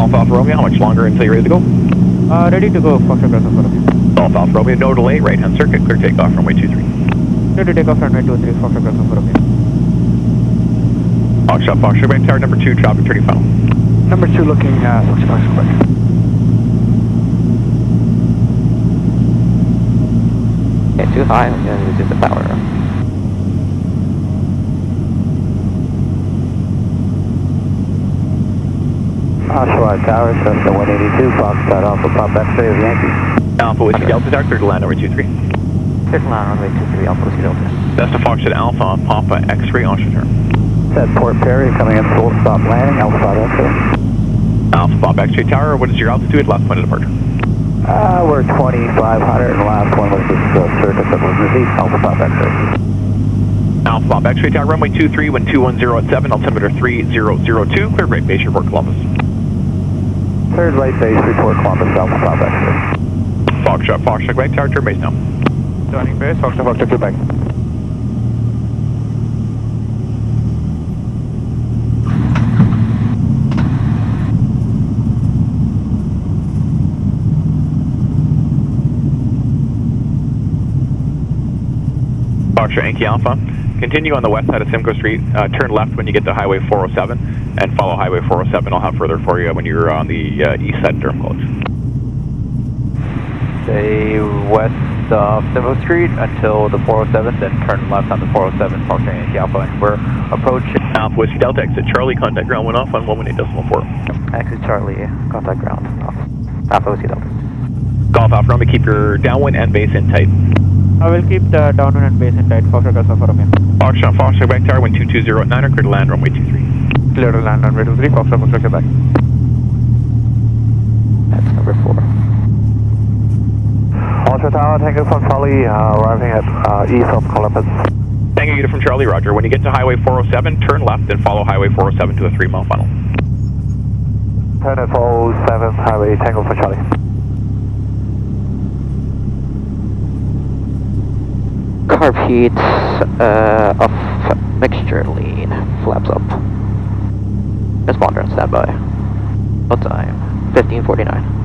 Golf Alpha Romeo, how much longer until you're ready to go? Ready to go, Foxtrot Alpha 4 okay. Golf Alpha Romeo, no delay, right-hand circuit, clear takeoff, runway 23. Clear to take off runway 23, Foxtrot Alpha 4 okay. Foxtrot, back tower number 2, traffic 30 final. Number 2 looking 65 Quebec. Okay, too high, I'm gonna reduce the power. Oshawa Tower, Cessna 182, Foxtrot Alpha, Pop X-ray of Yankee. Alpha Whiskey Delta tower, clear to land runway 23. Clear to land runway 23, Alpha Whiskey Delta. That's the Foxtrot Alpha, Papa X-ray, Oshawa Tower. At Port Perry, coming in full stop landing, Alpha X-ray. Alpha Bob X-ray tower, what is your altitude, last point of departure? We're 2,500, and the last one was this circuit that was released, Alpha Pop X-ray. Alpha Bob X-ray tower, runway 23, wind 210 at 7, altimeter 3002, clear right base, report Columbus. Third right base, report Columbus, Alpha Pop X-ray. Foxtrot, back tower, turn base now. Joining base, Foxtrot Quebec. Foxtrot Yankee Alpha, continue on the west side of Simcoe Street, turn left when you get to Highway 407, and follow Highway 407. I'll have further for you when you're on the east side of Durham College. Stay west of Simcoe Street until the 407, then turn left on the 407, Foxtrot Yankee Alpha, and we're approaching Alpha Whiskey Delta, exit Charlie, contact ground went off on 118.4. Exit Charlie, contact ground, Alpha Whiskey Delta. Golf Alpha Romeo, keep your downwind and base in tight. I will keep the downwind and base in tight, Foxtrot Alpha 4 okay. Foxtrot, back tower, wind 220 at 9, clear to land runway 23. clear to land runway 23, Foxtrot Quebec. That's number 4. Oshawa Tower, Tango from Charlie, arriving at east of Columbus. Tango Unit from Charlie, roger. When you get to Highway 407, turn left and follow Highway 407 to a 3-mile funnel. Turn at 407, Highway Tango for Charlie. Carb heat off mixture lean, flaps up. Transponder on standby. No time, 15:49.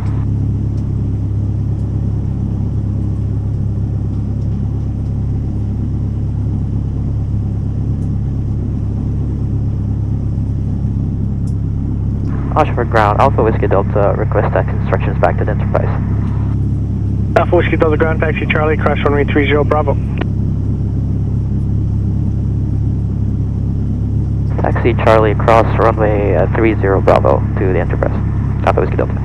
Oshford ground, Alpha Whiskey Delta, request that instructions back to the Enterprise. Alpha Whiskey Delta ground, taxi Charlie, crash runway 30 Bravo. Taxi Charlie across runway 30 Bravo to the Enterprise. Alpha Whiskey Delta.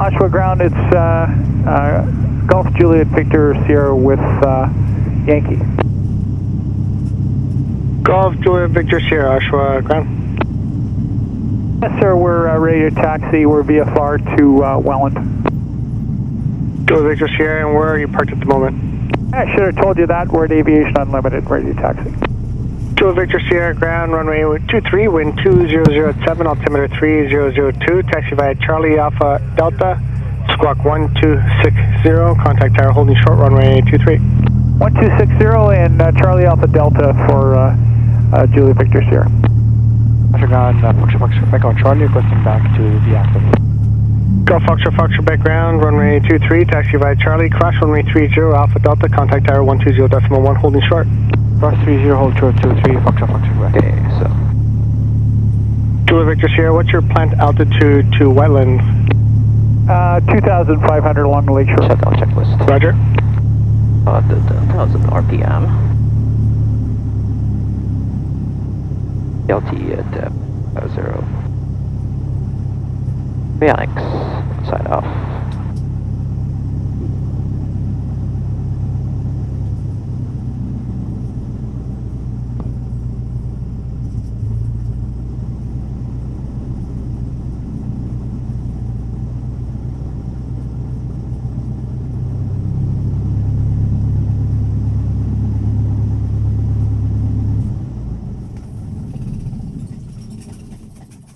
Oshawa ground, it's Golf Juliet Victor Sierra with Yankee. Golf Juliet Victor Sierra, Oshawa ground. Yes, sir, we're ready to taxi. We're VFR to Welland. Juliet Victor Sierra, and where are you parked at the moment? I should have told you that. We're at Aviation Unlimited, ready to taxi. Juliet Victor Sierra ground, runway 23, wind 200 at 7, altimeter 3002, taxi via Charlie Alpha Delta, squawk 1260, contact tower holding short runway 23. 1260 and Charlie Alpha Delta for Julie Victor Sierra. Foxtrot ground, Foxtrot Echo Charlie requesting back to the active. Golf Foxtrot background, runway 23, taxi via Charlie, cross runway 30, Alpha Delta, contact tower 120.1, holding short. Cross 30, hold short 23, Foxtrot back. Okay, so Julie Victor Sierra, what's your planned altitude to wetland? 2,500 along the lakeshore. shutdown checklist. Roger. 1,000 RPM. LT at 0. Avionics, side off.